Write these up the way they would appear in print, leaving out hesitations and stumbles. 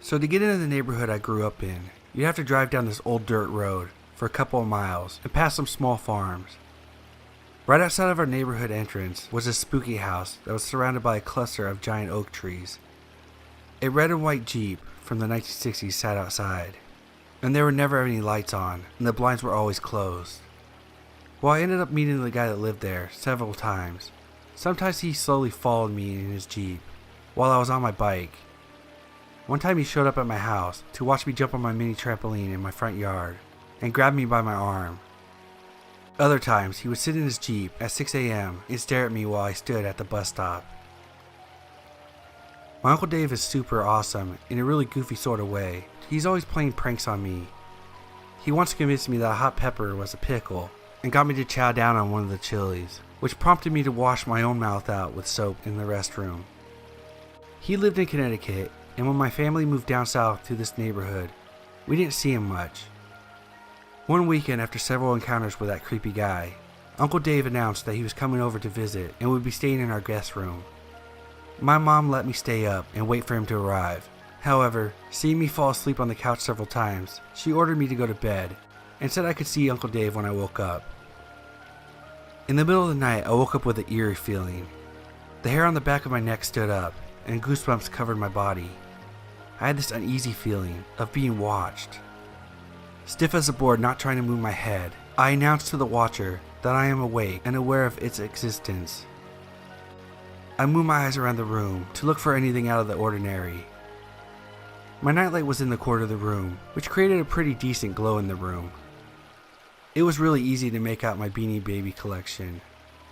So to get into the neighborhood I grew up in, you'd have to drive down this old dirt road for a couple of miles and past some small farms. Right outside of our neighborhood entrance was a spooky house that was surrounded by a cluster of giant oak trees. A red and white Jeep from the 1960s sat outside, and there were never any lights on, and the blinds were always closed. Well, I ended up meeting the guy that lived there several times. Sometimes he slowly followed me in his Jeep while I was on my bike. One time he showed up at my house to watch me jump on my mini trampoline in my front yard and grabbed me by my arm. Other times he would sit in his Jeep at 6 a.m. and stare at me while I stood at the bus stop. My Uncle Dave is super awesome in a really goofy sort of way. He's always playing pranks on me. He once convinced me that a hot pepper was a pickle and got me to chow down on one of the chilies, which prompted me to wash my own mouth out with soap in the restroom. He lived in Connecticut, and when my family moved down south to this neighborhood, we didn't see him much. One weekend, after several encounters with that creepy guy, Uncle Dave announced that he was coming over to visit and would be staying in our guest room. My mom let me stay up and wait for him to arrive. However, seeing me fall asleep on the couch several times, she ordered me to go to bed and said I could see Uncle Dave when I woke up. In the middle of the night, I woke up with an eerie feeling. The hair on the back of my neck stood up, and goosebumps covered my body. I had this uneasy feeling of being watched. Stiff as a board, not trying to move my head, I announced to the watcher that I am awake and aware of its existence. I moved my eyes around the room to look for anything out of the ordinary. My nightlight was in the corner of the room, which created a pretty decent glow in the room. It was really easy to make out my Beanie Baby collection,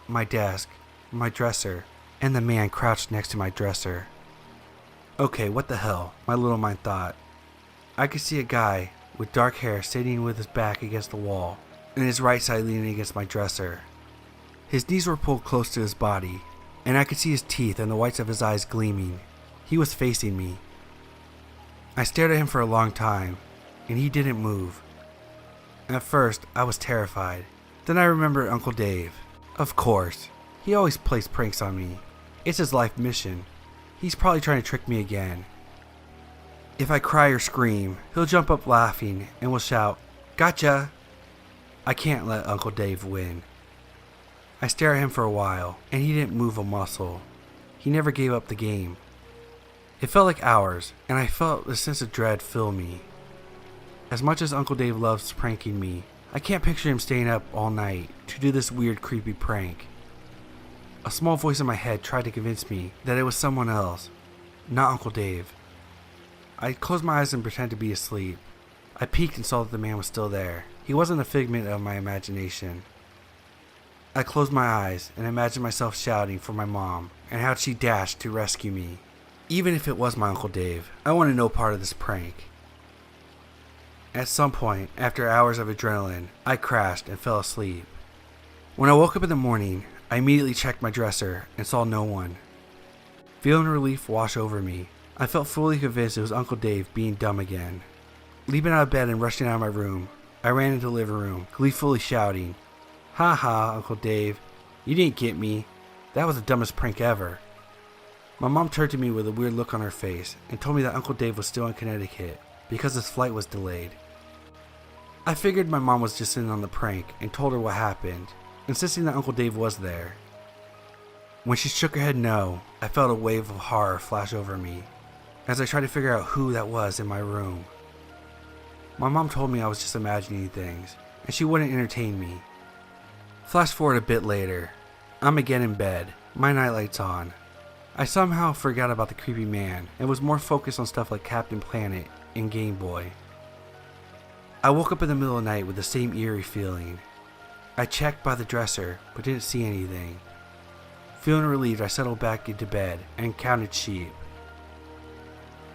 my desk, my dresser, and the man crouched next to my dresser. Okay, what the hell, my little mind thought. I could see a guy with dark hair sitting with his back against the wall, and his right side leaning against my dresser. His knees were pulled close to his body, and I could see his teeth and the whites of his eyes gleaming. He was facing me. I stared at him for a long time, and he didn't move. At first, I was terrified. Then I remembered Uncle Dave. Of course, he always plays pranks on me. It's his life mission. He's probably trying to trick me again. If I cry or scream, he'll jump up laughing and will shout, "Gotcha!" I can't let Uncle Dave win. I stared at him for a while, and he didn't move a muscle. He never gave up the game. It felt like hours, and I felt a sense of dread fill me. As much as Uncle Dave loves pranking me, I can't picture him staying up all night to do this weird, creepy prank. A small voice in my head tried to convince me that it was someone else, not Uncle Dave. I closed my eyes and pretended to be asleep. I peeked and saw that the man was still there. He wasn't a figment of my imagination. I closed my eyes and imagined myself shouting for my mom and how she dashed to rescue me. Even if it was my Uncle Dave, I wanted no part of this prank. At some point, after hours of adrenaline, I crashed and fell asleep. When I woke up in the morning, I immediately checked my dresser and saw no one. Feeling relief wash over me, I felt fully convinced it was Uncle Dave being dumb again. Leaping out of bed and rushing out of my room, I ran into the living room, gleefully shouting, "Ha ha, Uncle Dave, you didn't get me. That was the dumbest prank ever." My mom turned to me with a weird look on her face and told me that Uncle Dave was still in Connecticut because his flight was delayed. I figured my mom was just in on the prank and told her what happened, insisting that Uncle Dave was there. When she shook her head no, I felt a wave of horror flash over me as I tried to figure out who that was in my room. My mom told me I was just imagining things and she wouldn't entertain me. Flash forward a bit later. I'm again in bed, my nightlight's on. I somehow forgot about the creepy man and was more focused on stuff like Captain Planet and Game Boy. I woke up in the middle of the night with the same eerie feeling. I checked by the dresser but didn't see anything. Feeling relieved, I settled back into bed and counted sheep.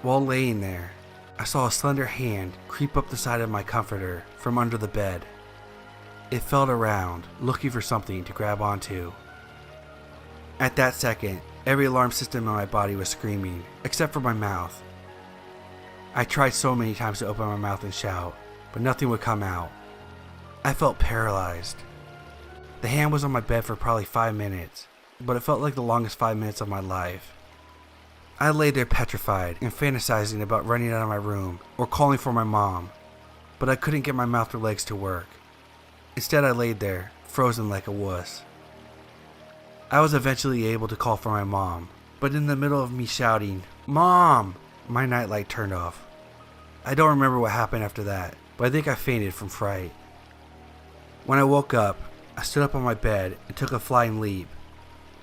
While laying there, I saw a slender hand creep up the side of my comforter from under the bed. It felt around, looking for something to grab onto. At that second, every alarm system in my body was screaming, except for my mouth. I tried so many times to open my mouth and shout, but nothing would come out. I felt paralyzed. The hand was on my bed for probably 5 minutes, but it felt like the longest 5 minutes of my life. I lay there petrified and fantasizing about running out of my room or calling for my mom, but I couldn't get my mouth or legs to work. Instead, I laid there, frozen like a wuss. I was eventually able to call for my mom, but in the middle of me shouting, "Mom!" my nightlight turned off. I don't remember what happened after that, but I think I fainted from fright. When I woke up, I stood up on my bed and took a flying leap,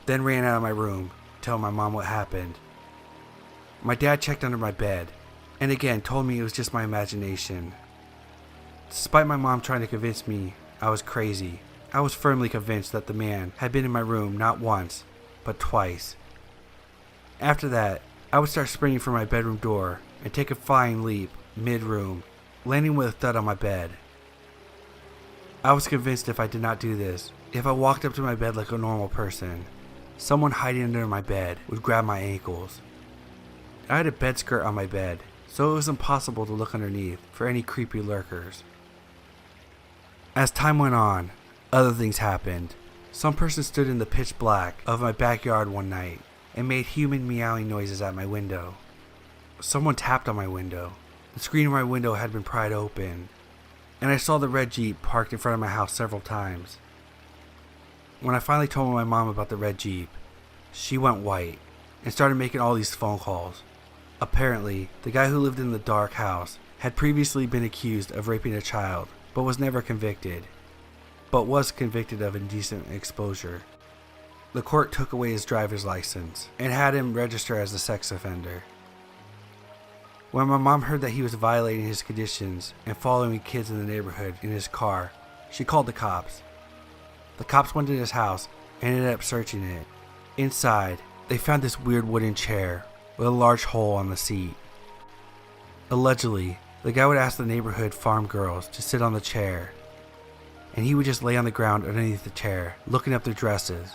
then ran out of my room, telling my mom what happened. My dad checked under my bed, and again told me it was just my imagination. Despite my mom trying to convince me I was crazy, I was firmly convinced that the man had been in my room not once, but twice. After that, I would start sprinting for my bedroom door and take a flying leap mid-room, landing with a thud on my bed. I was convinced if I did not do this, if I walked up to my bed like a normal person, someone hiding under my bed would grab my ankles. I had a bed skirt on my bed, so it was impossible to look underneath for any creepy lurkers. As time went on, other things happened. Some person stood in the pitch black of my backyard one night and made human meowing noises at my window. Someone tapped on my window. The screen of my window had been pried open, and I saw the red Jeep parked in front of my house several times. When I finally told my mom about the red Jeep, she went white and started making all these phone calls. Apparently, the guy who lived in the dark house had previously been accused of raping a child, but was never convicted, but was convicted of indecent exposure. The court took away his driver's license and had him register as a sex offender. When my mom heard that he was violating his conditions and following kids in the neighborhood in his car, she called the cops. The cops went to his house and ended up searching it. Inside, they found this weird wooden chair with a large hole on the seat. Allegedly, the guy would ask the neighborhood farm girls to sit on the chair, and he would just lay on the ground underneath the chair, looking up their dresses.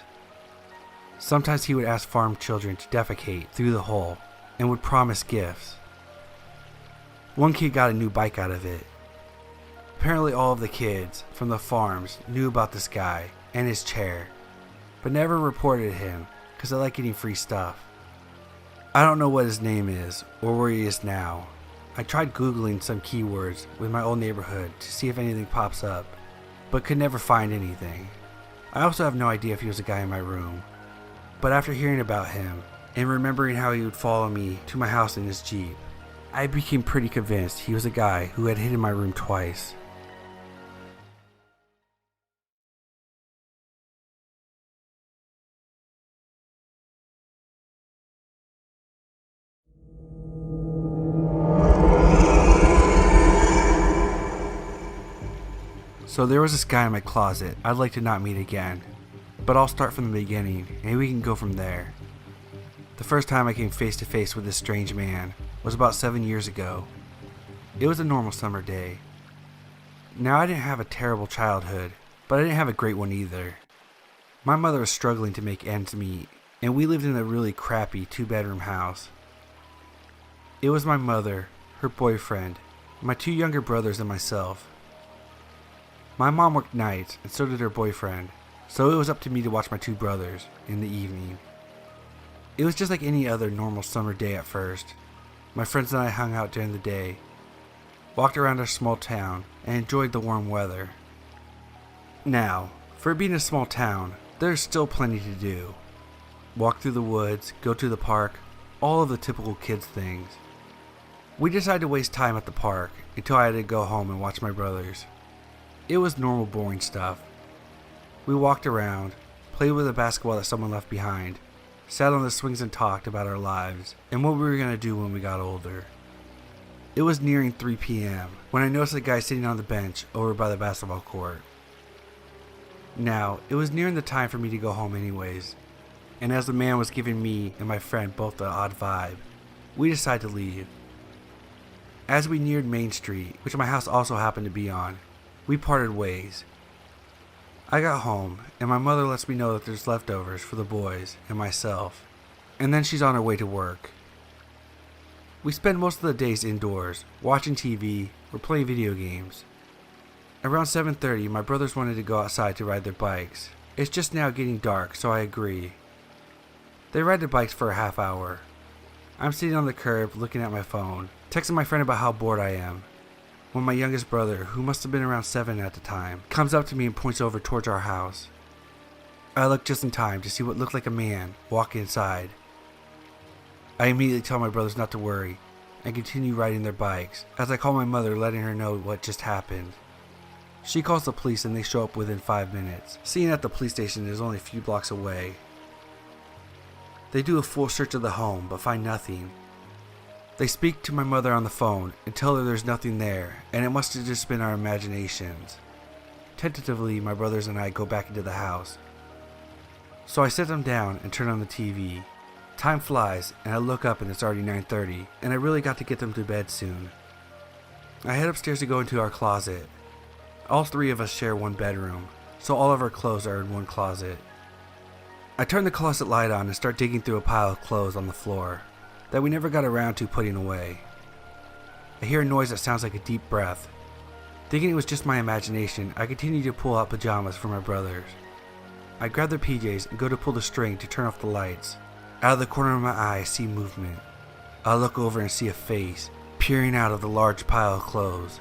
Sometimes he would ask farm children to defecate through the hole and would promise gifts. One kid got a new bike out of it. Apparently all of the kids from the farms knew about this guy and his chair, but never reported him because they like getting free stuff. I don't know what his name is or where he is now. I tried Googling some keywords with my old neighborhood to see if anything pops up, but could never find anything. I also have no idea if he was a guy in my room, but after hearing about him and remembering how he would follow me to my house in his Jeep, I became pretty convinced he was a guy who had hid in my room twice. So there was this guy in my closet I'd like to not meet again, but I'll start from the beginning and we can go from there. The first time I came face to face with this strange man was about 7 years ago. It was a normal summer day. Now I didn't have a terrible childhood, but I didn't have a great one either. My mother was struggling to make ends meet, and we lived in a really crappy 2-bedroom house. It was my mother, her boyfriend, my 2 younger brothers, and myself. My mom worked nights, and so did her boyfriend, so it was up to me to watch my 2 brothers in the evening. It was just like any other normal summer day at first. My friends and I hung out during the day, walked around our small town, and enjoyed the warm weather. Now, for it being a small town, there's still plenty to do. Walk through the woods, go to the park, all of the typical kids things. We decided to waste time at the park until I had to go home and watch my brothers. It was normal boring stuff. We walked around, played with a basketball that someone left behind, sat on the swings and talked about our lives and what we were going to do when we got older. It was nearing 3 p.m. when I noticed a guy sitting on the bench over by the basketball court. Now, it was nearing the time for me to go home anyways, and as the man was giving me and my friend both the odd vibe, we decided to leave. As we neared Main Street, which my house also happened to be on, we parted ways. I got home, and my mother lets me know that there's leftovers for the boys and myself, and then she's on her way to work. We spend most of the days indoors, watching TV or playing video games. Around 7:30, my brothers wanted to go outside to ride their bikes. It's just now getting dark, so I agree. They ride their bikes for a half hour. I'm sitting on the curb looking at my phone, texting my friend about how bored I am, when my youngest brother, who must have been around 7 at the time, comes up to me and points over towards our house. I look just in time to see what looked like a man walk inside. I immediately tell my brothers not to worry and continue riding their bikes as I call my mother, letting her know what just happened. She calls the police and they show up within 5 minutes, seeing that the police station is only a few blocks away. They do a full search of the home but find nothing. They speak to my mother on the phone and tell her there's nothing there and it must have just been our imaginations. Tentatively, my brothers and I go back into the house. So I sit them down and turn on the TV. Time flies and I look up and it's already 9:30 and I really got to get them to bed soon. I head upstairs to go into our closet. All 3 of us share one bedroom, so all of our clothes are in one closet. I turn the closet light on and start digging through a pile of clothes on the floor that we never got around to putting away. I hear a noise that sounds like a deep breath. Thinking it was just my imagination, I continue to pull out pajamas for my brothers. I grab their PJs and go to pull the string to turn off the lights. Out of the corner of my eye, I see movement. I look over and see a face peering out of the large pile of clothes.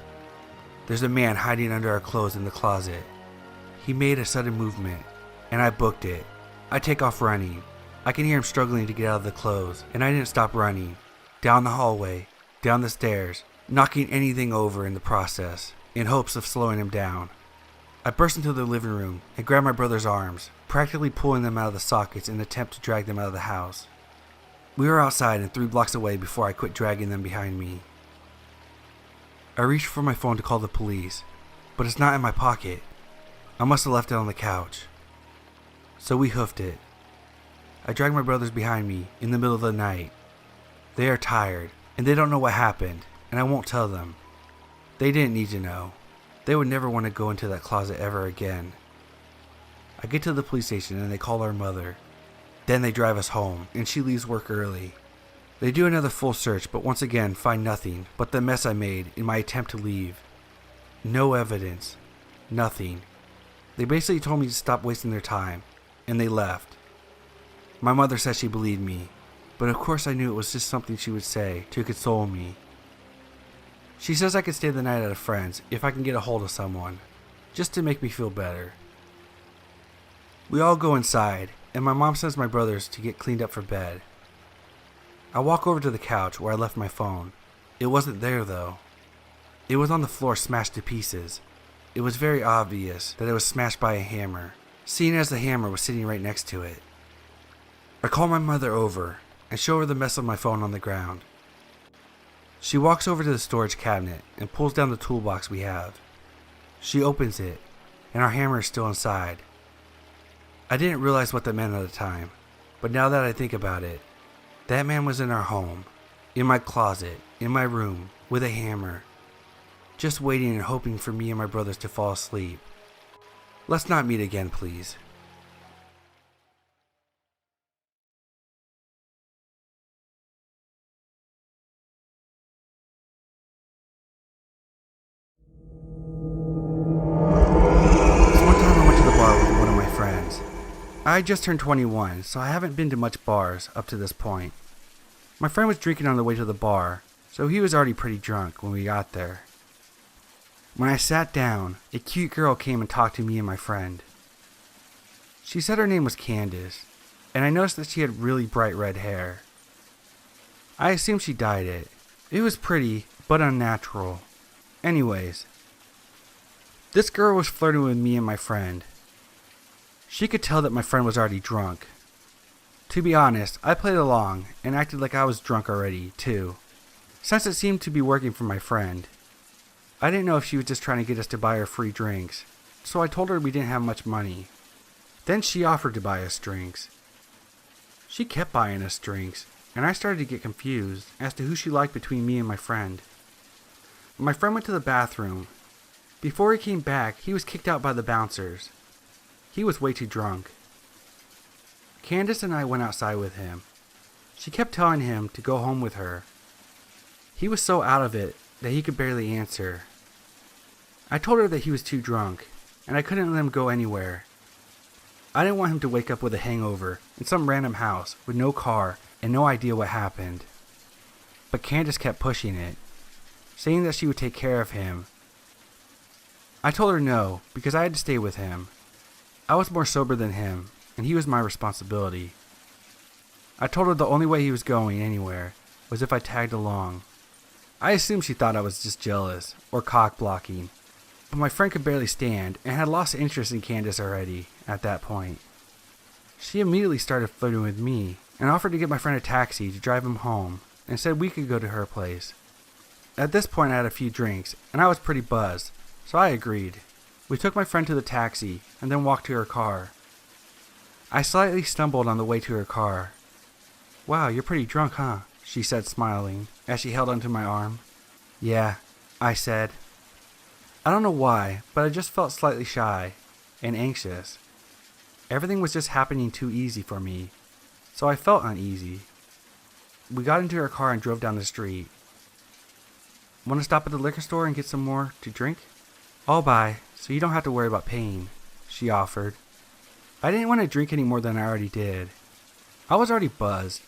There's a man hiding under our clothes in the closet. He made a sudden movement, and I booked it. I take off running. I can hear him struggling to get out of the clothes, and I didn't stop running. Down the hallway, down the stairs, knocking anything over in the process, in hopes of slowing him down. I burst into the living room and grab my brother's arms, practically pulling them out of the sockets in an attempt to drag them out of the house. We were outside and 3 blocks away before I quit dragging them behind me. I reached for my phone to call the police, but it's not in my pocket. I must have left it on the couch. So we hoofed it. I dragged my brothers behind me in the middle of the night. They are tired, and they don't know what happened, and I won't tell them. They didn't need to know. They would never want to go into that closet ever again. I get to the police station and they call our mother. Then they drive us home, and she leaves work early. They do another full search, but once again find nothing but the mess I made in my attempt to leave. No evidence. Nothing. They basically told me to stop wasting their time, and they left. My mother said she believed me, but of course I knew it was just something she would say to console me. She says I could stay the night at a friend's if I can get a hold of someone, just to make me feel better. We all go inside, and my mom sends my brothers to get cleaned up for bed. I walk over to the couch where I left my phone. It wasn't there though. It was on the floor, smashed to pieces. It was very obvious that it was smashed by a hammer, seeing as the hammer was sitting right next to it. I call my mother over and show her the mess of my phone on the ground. She walks over to the storage cabinet and pulls down the toolbox we have. She opens it, and our hammer is still inside. I didn't realize what that meant at the time, but now that I think about it, that man was in our home, in my closet, in my room, with a hammer, just waiting and hoping for me and my brothers to fall asleep. Let's not meet again, please. I just turned 21, so I haven't been to much bars up to this point. My friend was drinking on the way to the bar, so he was already pretty drunk when we got there. When I sat down, a cute girl came and talked to me and my friend. She said her name was Candace, and I noticed that she had really bright red hair. I assumed she dyed it. It was pretty, but unnatural. Anyways, this girl was flirting with me and my friend. She could tell that my friend was already drunk. To be honest, I played along and acted like I was drunk already, too, since it seemed to be working for my friend. I didn't know if she was just trying to get us to buy her free drinks, so I told her we didn't have much money. Then she offered to buy us drinks. She kept buying us drinks, and I started to get confused as to who she liked between me and my friend. My friend went to the bathroom. Before he came back, he was kicked out by the bouncers. He was way too drunk. Candace and I went outside with him. She kept telling him to go home with her. He was so out of it that he could barely answer. I told her that he was too drunk, and I couldn't let him go anywhere. I didn't want him to wake up with a hangover in some random house with no car and no idea what happened. but Candace kept pushing it, saying that she would take care of him. I told her no, because I had to stay with him. I was more sober than him, and he was my responsibility. I told her the only way he was going anywhere was if I tagged along. I assumed she thought I was just jealous, or cock-blocking, but my friend could barely stand and had lost interest in Candace already at that point. She immediately started flirting with me and offered to get my friend a taxi to drive him home and said we could go to her place. At this point I had a few drinks and I was pretty buzzed, so I agreed. We took my friend to the taxi and then walked to her car. I slightly stumbled on the way to her car. "Wow, you're pretty drunk, huh?" she said, smiling, as she held onto my arm. "Yeah," I said. I don't know why, but I just felt slightly shy and anxious. Everything was just happening too easy for me, so I felt uneasy. We got into her car and drove down the street. "Want to stop at the liquor store and get some more to drink?" "I'll buy, so you don't have to worry about paying," she offered. I didn't want to drink any more than I already did. I was already buzzed.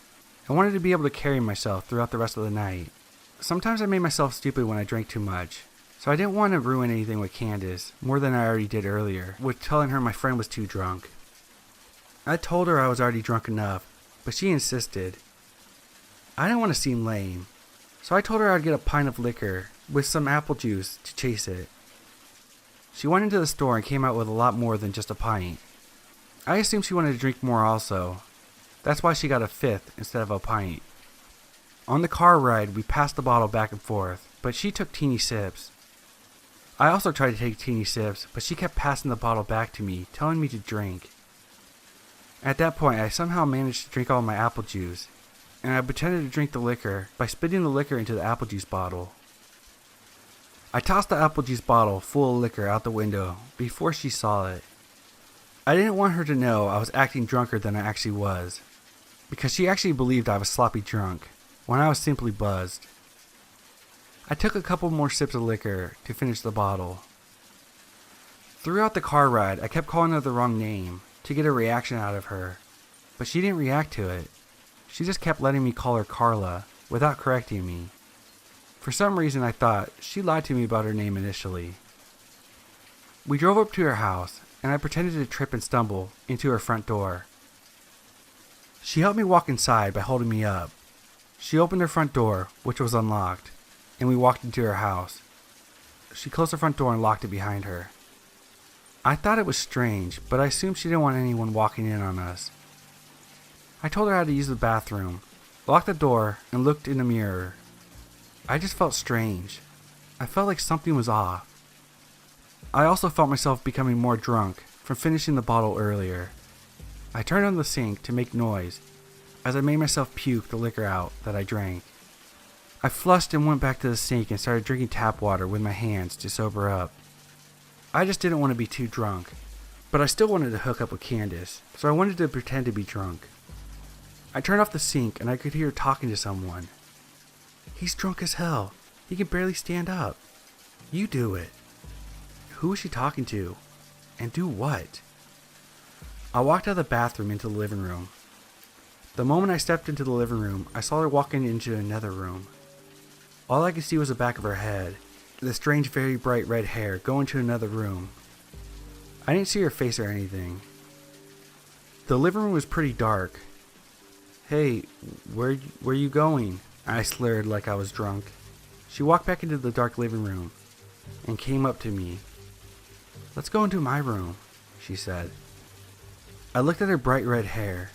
I wanted to be able to carry myself throughout the rest of the night. Sometimes I made myself stupid when I drank too much, so I didn't want to ruin anything with Candace more than I already did earlier, with telling her my friend was too drunk. I told her I was already drunk enough, but she insisted. I didn't want to seem lame, so I told her I'd get a pint of liquor with some apple juice to chase it. She went into the store and came out with a lot more than just a pint. I assumed she wanted to drink more also. That's why she got a fifth instead of a pint. On the car ride, we passed the bottle back and forth, but she took teeny sips. I also tried to take teeny sips, but she kept passing the bottle back to me, telling me to drink. At that point, I somehow managed to drink all my apple juice, and I pretended to drink the liquor by spitting the liquor into the apple juice bottle. I tossed the apple juice bottle full of liquor out the window before she saw it. I didn't want her to know I was acting drunker than I actually was, because she actually believed I was sloppy drunk when I was simply buzzed. I took a couple more sips of liquor to finish the bottle. Throughout the car ride, I kept calling her the wrong name to get a reaction out of her, but she didn't react to it. She just kept letting me call her Carla without correcting me. For some reason, I thought she lied to me about her name initially. We drove up to her house, and I pretended to trip and stumble into her front door. She helped me walk inside by holding me up. She opened her front door, which was unlocked, and we walked into her house. She closed her front door and locked it behind her. I thought it was strange, but I assumed she didn't want anyone walking in on us. I told her how to use the bathroom, locked the door, and looked in the mirror. I just felt strange. I felt like something was off. I also felt myself becoming more drunk from finishing the bottle earlier. I turned on the sink to make noise as I made myself puke the liquor out that I drank. I flushed and went back to the sink and started drinking tap water with my hands to sober up. I just didn't want to be too drunk, but I still wanted to hook up with Candace, so I wanted to pretend to be drunk. I turned off the sink and I could hear her talking to someone. "He's drunk as hell. He can barely stand up. You do it." Who was she talking to? And do what? I walked out of the bathroom into the living room. The moment I stepped into the living room, I saw her walking into another room. All I could see was the back of her head, the strange, very bright red hair going to another room. I didn't see her face or anything. The living room was pretty dark. "Hey, where you going?" I slurred like I was drunk. She walked back into the dark living room and came up to me. "Let's go into my room," she said. I looked at her bright red hair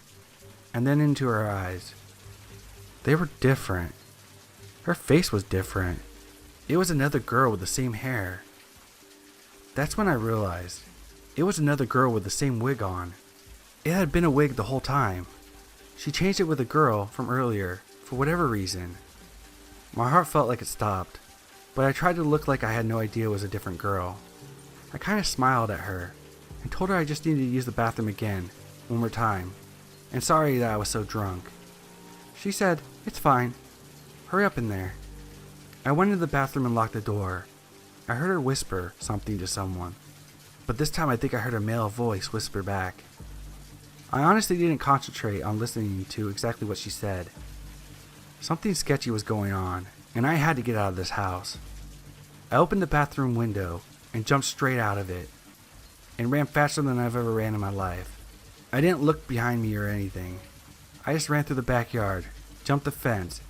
and then into her eyes. They were different. Her face was different. It was another girl with the same hair. That's when I realized it was another girl with the same wig on. It had been a wig the whole time. She changed it with a girl from earlier for whatever reason. My heart felt like it stopped, but I tried to look like I had no idea it was a different girl. I kind of smiled at her and told her I just needed to use the bathroom again, one more time, and sorry that I was so drunk. She said, "It's fine. Hurry up in there." I went into the bathroom and locked the door. I heard her whisper something to someone, but this time I think I heard a male voice whisper back. I honestly didn't concentrate on listening to exactly what she said. Something sketchy was going on, and I had to get out of this house. I opened the bathroom window and jumped straight out of it, and ran faster than I've ever ran in my life. I didn't look behind me or anything. I just ran through the backyard, jumped the fence,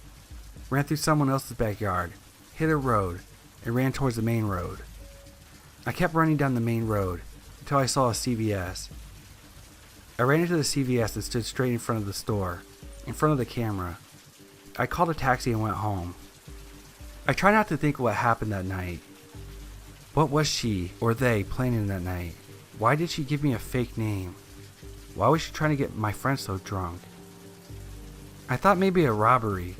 ran through someone else's backyard, hit a road, and ran towards the main road. I kept running down the main road until I saw a CVS. I ran into the CVS and stood straight in front of the store, in front of the camera. I called a taxi and went home. I try not to think of what happened that night. What was she or they planning that night? Why did she give me a fake name? Why was she trying to get my friend so drunk? I thought maybe a robbery,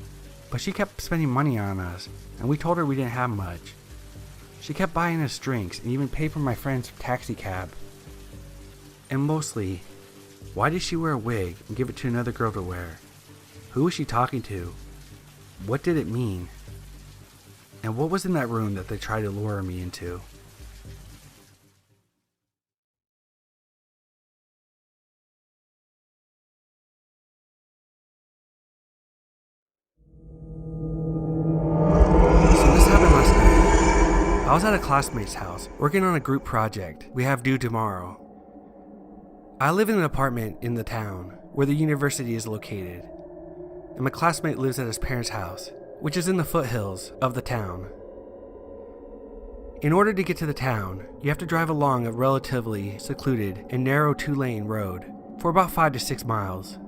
but she kept spending money on us, and we told her we didn't have much. She kept buying us drinks and even paid for my friend's taxi cab. And mostly, why did she wear a wig and give it to another girl to wear? Who was she talking to? What did it mean? And what was in that room that they tried to lure me into? So this happened last night. I was at a classmate's house working on a group project we have due tomorrow. I live in an apartment in the town where the university is located, and my classmate lives at his parents' house, which is in the foothills of the town. In order to get to the town, you have to drive along a relatively secluded and narrow 2-lane road for about 5 to 6 miles.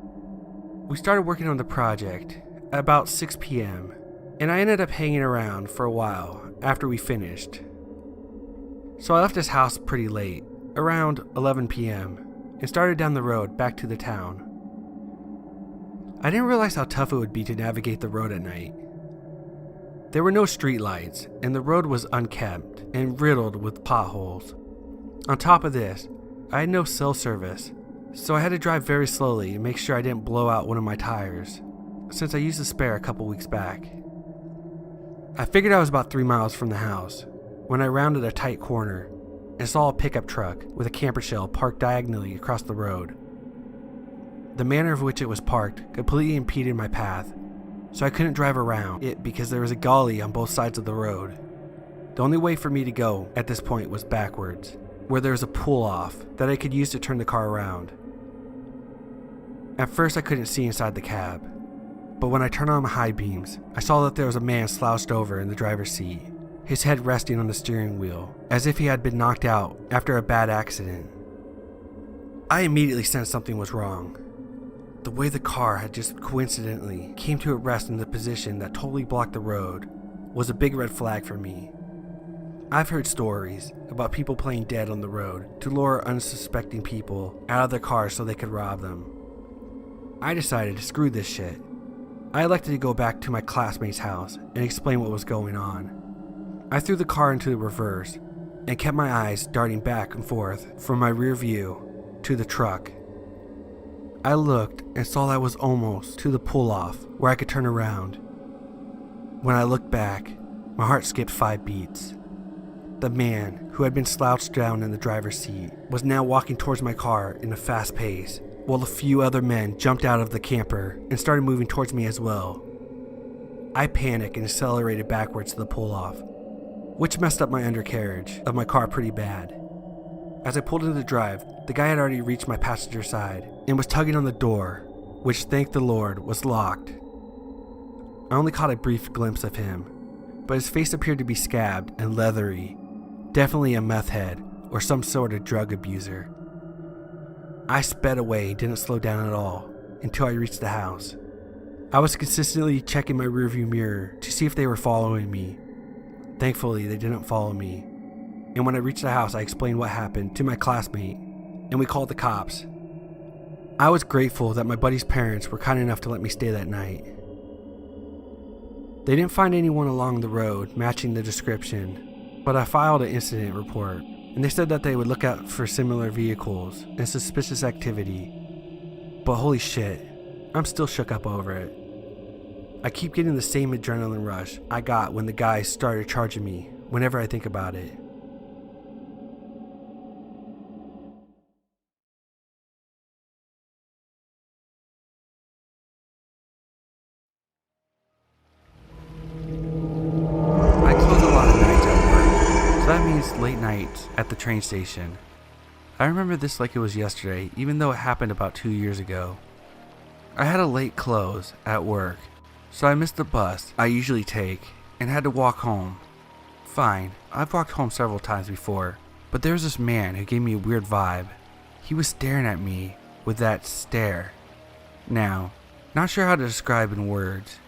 We started working on the project at about 6 p.m., and I ended up hanging around for a while after we finished. So I left his house pretty late, around 11 p.m., and started down the road back to the town. I didn't realize how tough it would be to navigate the road at night. There were no street lights, and the road was unkempt and riddled with potholes. On top of this, I had no cell service, so I had to drive very slowly and make sure I didn't blow out one of my tires, since I used a spare a couple weeks back. I figured I was about 3 miles from the house when I rounded a tight corner and saw a pickup truck with a camper shell parked diagonally across the road. The manner of which it was parked completely impeded my path, so I couldn't drive around it because there was a gully on both sides of the road. The only way for me to go at this point was backwards, where there was a pull-off that I could use to turn the car around. At first I couldn't see inside the cab, but when I turned on my high beams, I saw that there was a man slouched over in the driver's seat, his head resting on the steering wheel, as if he had been knocked out after a bad accident. I immediately sensed something was wrong. The way the car had just coincidentally came to a rest in the position that totally blocked the road was a big red flag for me. I've heard stories about people playing dead on the road to lure unsuspecting people out of their cars so they could rob them. I decided to screw this shit. I elected to go back to my classmate's house and explain what was going on. I threw the car into the reverse and kept my eyes darting back and forth from my rear view to the truck. I looked and saw I was almost to the pull-off where I could turn around. When I looked back, my heart skipped 5 beats. The man, who had been slouched down in the driver's seat, was now walking towards my car in a fast pace, while a few other men jumped out of the camper and started moving towards me as well. I panicked and accelerated backwards to the pull-off, which messed up my undercarriage of my car pretty bad. As I pulled into the drive, the guy had already reached my passenger side and was tugging on the door, which, thank the Lord, was locked. I only caught a brief glimpse of him, but his face appeared to be scabbed and leathery, definitely a meth head or some sort of drug abuser. I sped away and didn't slow down at all until I reached the house. I was consistently checking my rearview mirror to see if they were following me. Thankfully, they didn't follow me. And when I reached the house, I explained what happened to my classmate, and we called the cops. I was grateful that my buddy's parents were kind enough to let me stay that night. They didn't find anyone along the road matching the description, but I filed an incident report, and they said that they would look out for similar vehicles and suspicious activity. But holy shit, I'm still shook up over it. I keep getting the same adrenaline rush I got when the guys started charging me whenever I think about it. that means late nights at the train station. I remember this like it was yesterday, even though it happened about 2 years ago. I had a late close at work, so I missed the bus I usually take and had to walk home. Fine, I've walked home several times before, but there was this man who gave me a weird vibe. He was staring at me with that stare. Now, not sure how to describe in words.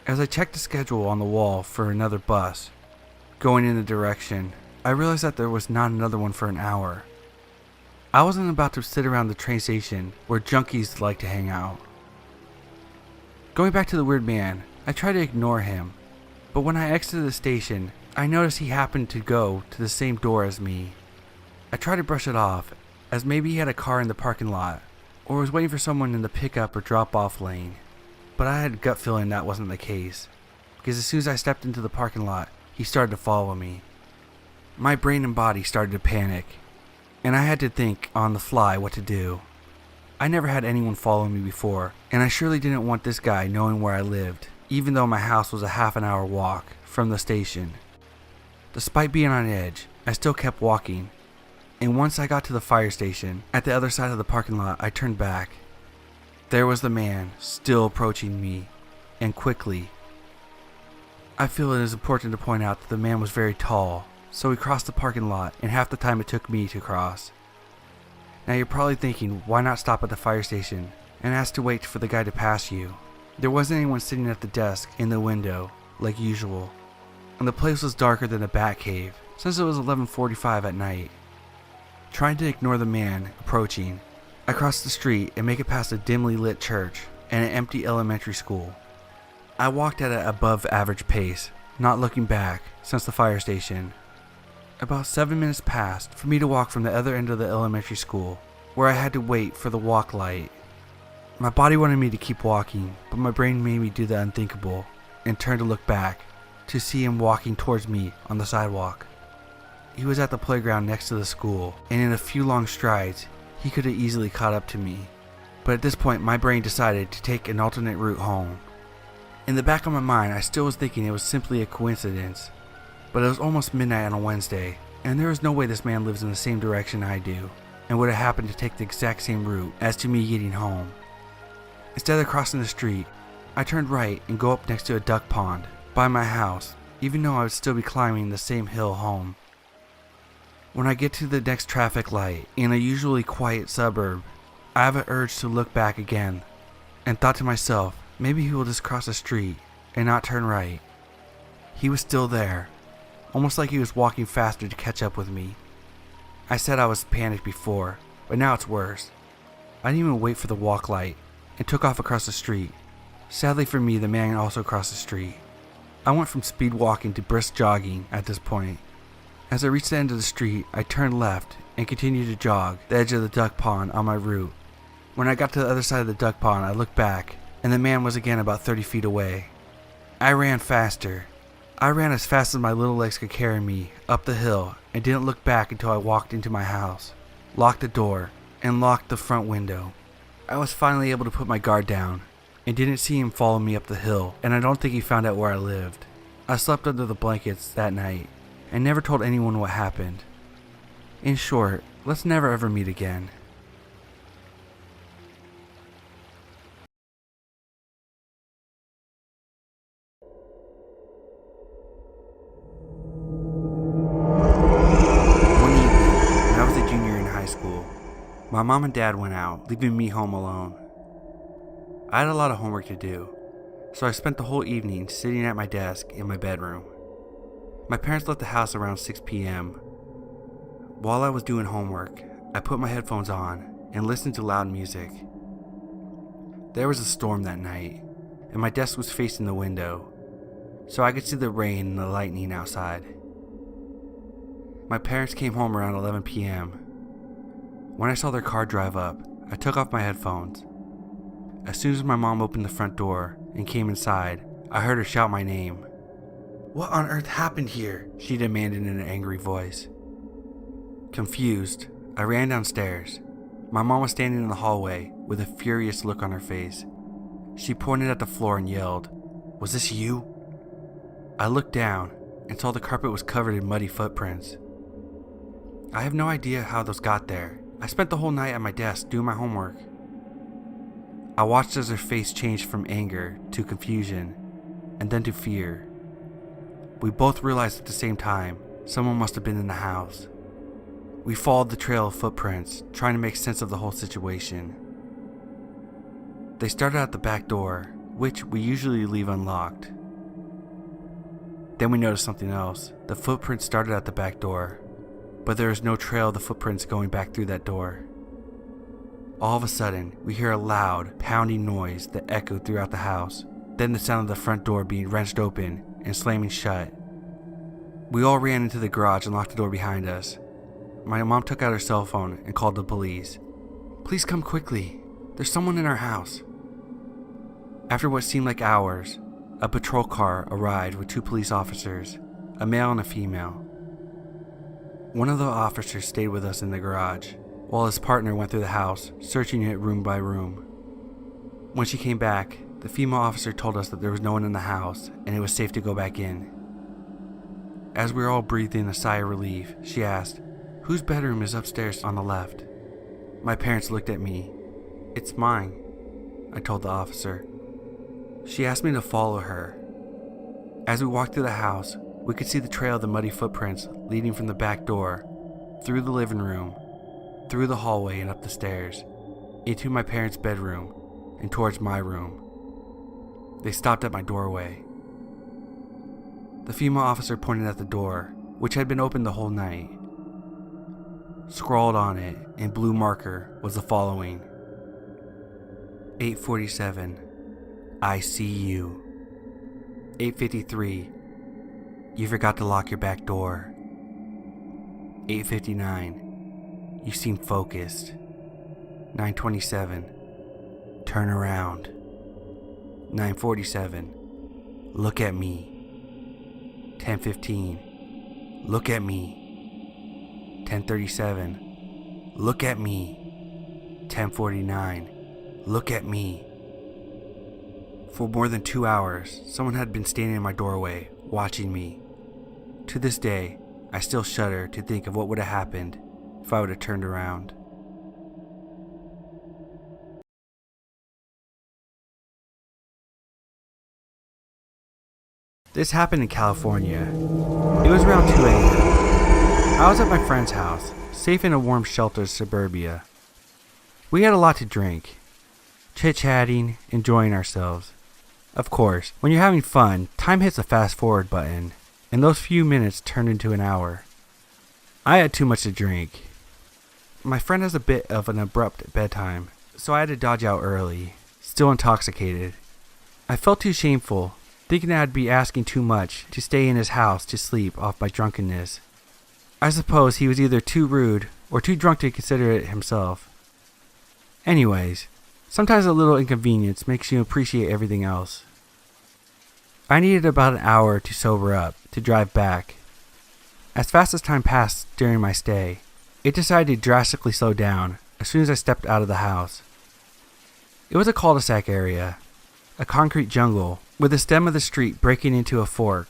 As I checked the schedule on the wall for another bus going in the direction, I realized that there was not another one for an hour. I wasn't about to sit around the train station where junkies like to hang out. Going back to the weird man, I tried to ignore him, but when I exited the station, I noticed he happened to go to the same door as me. I tried to brush it off, as maybe he had a car in the parking lot, or was waiting for someone in the pickup or drop-off lane, but I had a gut feeling that wasn't the case, because as soon as I stepped into the parking lot, he started to follow me. My brain and body started to panic, and I had to think on the fly what to do. I never had anyone follow me before, and I surely didn't want this guy knowing where I lived, even though my house was a half an hour walk from the station. Despite being on edge, I still kept walking, and once I got to the fire station, at the other side of the parking lot, I turned back. There was the man, still approaching me, and quickly. I feel it is important to point out that the man was very tall, so we crossed the parking lot in half the time it took me to cross. Now you're probably thinking, why not stop at the fire station and ask to wait for the guy to pass you? There wasn't anyone sitting at the desk in the window, like usual, and the place was darker than a bat cave, since it was 11:45 at night. Trying to ignore the man approaching, I crossed the street and make it past a dimly lit church and an empty elementary school. I walked at an above average pace, not looking back since the fire station. About 7 minutes passed for me to walk from the other end of the elementary school, where I had to wait for the walk light. My body wanted me to keep walking, but my brain made me do the unthinkable and turn to look back to see him walking towards me on the sidewalk. He was at the playground next to the school, and in a few long strides, he could have easily caught up to me. But at this point, my brain decided to take an alternate route home. In the back of my mind, I still was thinking it was simply a coincidence, but it was almost midnight on a Wednesday, and there was no way this man lives in the same direction I do, and would have happened to take the exact same route as to me getting home. Instead of crossing the street, I turned right and go up next to a duck pond by my house, even though I would still be climbing the same hill home. When I get to the next traffic light in a usually quiet suburb, I have an urge to look back again, and thought to myself, maybe he will just cross the street and not turn right. He was still there, almost like he was walking faster to catch up with me. I said I was panicked before, but now it's worse. I didn't even wait for the walk light and took off across the street. Sadly for me, the man also crossed the street. I went from speed walking to brisk jogging at this point. As I reached the end of the street, I turned left and continued to jog the edge of the duck pond on my route. When I got to the other side of the duck pond, I looked back, and the man was again about 30 feet away. I ran faster. I ran as fast as my little legs could carry me up the hill and didn't look back until I walked into my house, locked the door, and locked the front window. I was finally able to put my guard down and didn't see him follow me up the hill, and I don't think he found out where I lived. I slept under the blankets that night and never told anyone what happened. In short, let's never ever meet again. My mom and dad went out, leaving me home alone. I had a lot of homework to do, so I spent the whole evening sitting at my desk in my bedroom. My parents left the house around 6 p.m. While I was doing homework, I put my headphones on and listened to loud music. There was a storm that night, and my desk was facing the window, so I could see the rain and the lightning outside. My parents came home around 11 p.m. When I saw their car drive up, I took off my headphones. As soon as my mom opened the front door and came inside, I heard her shout my name. "What on earth happened here?" she demanded in an angry voice. Confused, I ran downstairs. My mom was standing in the hallway with a furious look on her face. She pointed at the floor and yelled, "Was this you?" I looked down and saw the carpet was covered in muddy footprints. I have no idea how those got there. I spent the whole night at my desk doing my homework. I watched as her face changed from anger to confusion, and then to fear. We both realized at the same time, someone must have been in the house. We followed the trail of footprints, trying to make sense of the whole situation. They started at the back door, which we usually leave unlocked. Then we noticed something else. The footprints started at the back door, but there is no trail of the footprints going back through that door. All of a sudden, we hear a loud, pounding noise that echoed throughout the house. Then the sound of the front door being wrenched open and slamming shut. We all ran into the garage and locked the door behind us. My mom took out her cell phone and called the police. "Please come quickly. There's someone in our house." After what seemed like hours, a patrol car arrived with 2 police officers, a male and a female. One of the officers stayed with us in the garage, while his partner went through the house, searching it room by room. When she came back, the female officer told us that there was no one in the house and it was safe to go back in. As we were all breathing a sigh of relief, she asked, "Whose bedroom is upstairs on the left?" My parents looked at me. "It's mine," I told the officer. She asked me to follow her. As we walked through the house, we could see the trail of the muddy footprints leading from the back door, through the living room, through the hallway and up the stairs, into my parents' bedroom, and towards my room. They stopped at my doorway. The female officer pointed at the door, which had been open the whole night. Scrawled on it in blue marker was the following: 8:47, I see you. 8:53, you forgot to lock your back door. 8:59, you seem focused. 9:27, turn around. 9:47, look at me. 10:15, look at me. 10:37, look at me. 10:49, look at me. For more than 2 hours, someone had been standing in my doorway, watching me. To this day, I still shudder to think of what would have happened if I would have turned around. This happened in California. It was around 2 a.m. I was at my friend's house, safe in a warm sheltered suburbia. We had a lot to drink, chit-chatting, enjoying ourselves. Of course, when you're having fun, time hits a fast-forward button, and those few minutes turned into an hour. I had too much to drink. My friend has a bit of an abrupt bedtime, so I had to dodge out early, still intoxicated. I felt too shameful, thinking that I'd be asking too much to stay in his house to sleep off my drunkenness. I suppose he was either too rude or too drunk to consider it himself. Anyways, sometimes a little inconvenience makes you appreciate everything else. I needed about an hour to sober up, to drive back. As fast as time passed during my stay, it decided to drastically slow down as soon as I stepped out of the house. It was a cul-de-sac area, a concrete jungle, with the stem of the street breaking into a fork.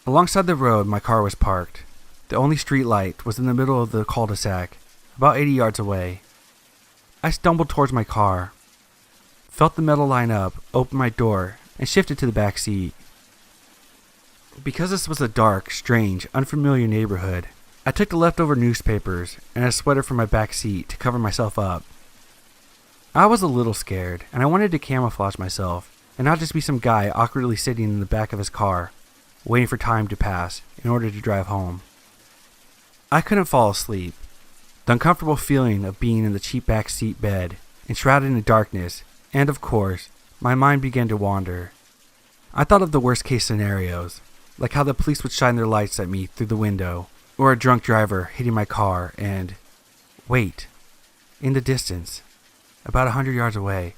Alongside the road, my car was parked. The only street light was in the middle of the cul-de-sac, about 80 yards away. I stumbled towards my car, felt the metal line up, opened my door, and shifted to the back seat. Because this was a dark, strange, unfamiliar neighborhood, I took the leftover newspapers and a sweater from my back seat to cover myself up. I was a little scared, and I wanted to camouflage myself and not just be some guy awkwardly sitting in the back of his car, waiting for time to pass in order to drive home. I couldn't fall asleep. The uncomfortable feeling of being in the cheap back seat bed, enshrouded in darkness, and of course, my mind began to wander. I thought of the worst case scenarios, like how the police would shine their lights at me through the window, or a drunk driver hitting my car, and wait, in the distance, about 100 yards away,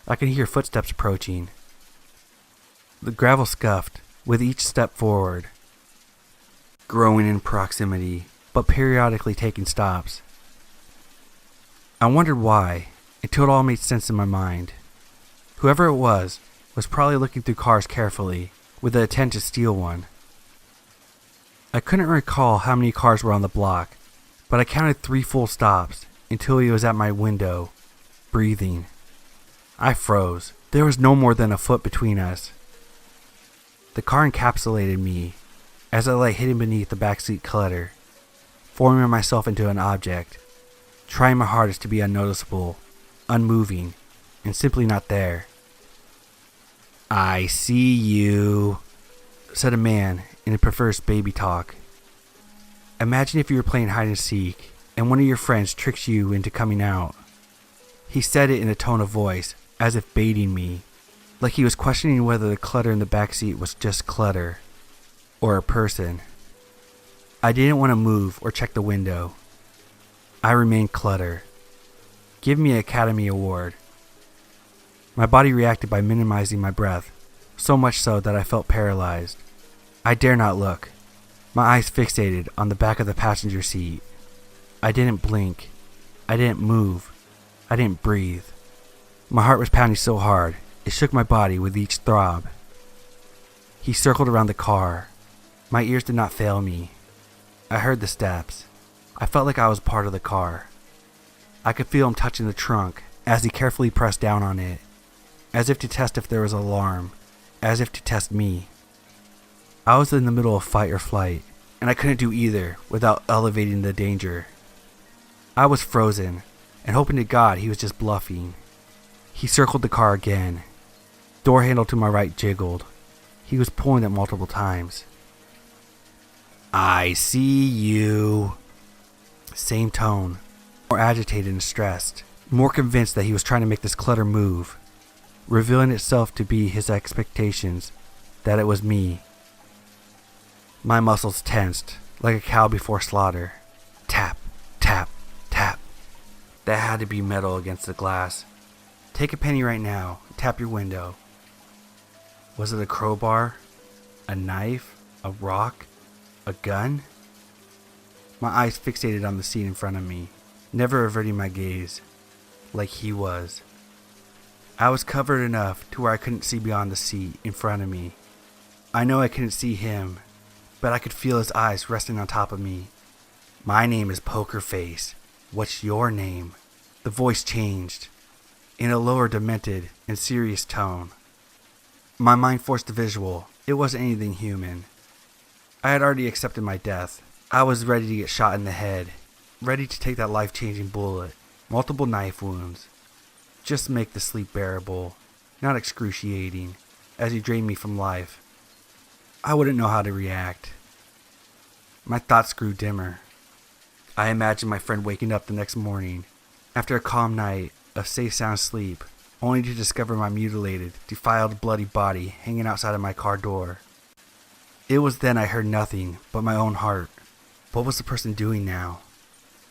I could hear footsteps approaching. The gravel scuffed with each step forward, growing in proximity, but periodically taking stops. I wondered why, until it all made sense in my mind. Whoever it was probably looking through cars carefully, with the intent to steal one. I couldn't recall how many cars were on the block, but I counted 3 full stops until he was at my window, breathing. I froze. There was no more than a foot between us. The car encapsulated me as I lay hidden beneath the backseat clutter, forming myself into an object, trying my hardest to be unnoticeable, unmoving, and simply not there. "I see you," said a man in a perverse baby talk. Imagine if you were playing hide and seek and one of your friends tricks you into coming out. He said it in a tone of voice as if baiting me, like he was questioning whether the clutter in the backseat was just clutter or a person. I didn't want to move or check the window. I remained clutter. Give me an Academy Award. My body reacted by minimizing my breath, so much so that I felt paralyzed. I dare not look, my eyes fixated on the back of the passenger seat. I didn't blink. I didn't move. I didn't breathe. My heart was pounding so hard, it shook my body with each throb. He circled around the car. My ears did not fail me. I heard the steps. I felt like I was part of the car. I could feel him touching the trunk as he carefully pressed down on it, as if to test if there was an alarm, as if to test me. I was in the middle of fight or flight, and I couldn't do either without elevating the danger. I was frozen, and hoping to God he was just bluffing. He circled the car again. Door handle to my right jiggled. He was pulling it multiple times. "I see you." Same tone, more agitated and stressed, more convinced that he was trying to make this clutter move, revealing itself to be his expectations, that it was me. My muscles tensed, like a cow before slaughter. Tap, tap, tap. That had to be metal against the glass. "Take a penny right now, tap your window." Was it a crowbar? A knife? A rock? A gun? My eyes fixated on the seat in front of me, never averting my gaze, like he was. I was covered enough to where I couldn't see beyond the seat in front of me. I know I couldn't see him, but I could feel his eyes resting on top of me. "My name is Poker Face. What's your name?" The voice changed, in a lower, demented, and serious tone. My mind forced a visual. It wasn't anything human. I had already accepted my death. I was ready to get shot in the head, ready to take that life-changing bullet, multiple knife wounds. Just make the sleep bearable, not excruciating, as he drained me from life. I wouldn't know how to react. My thoughts grew dimmer. I imagined my friend waking up the next morning, after a calm night of safe sound sleep, only to discover my mutilated, defiled, bloody body hanging outside of my car door. It was then I heard nothing but my own heart. What was the person doing now?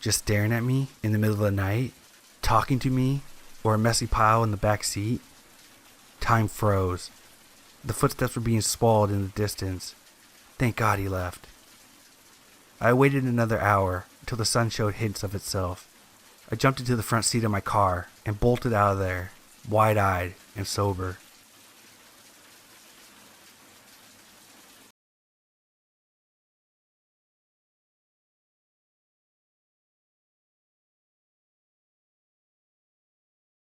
Just staring at me in the middle of the night? Talking to me? Or a messy pile in the back seat? Time froze. The footsteps were being swallowed in the distance. Thank God he left. I waited another hour until the sun showed hints of itself. I jumped into the front seat of my car and bolted out of there, wide-eyed and sober.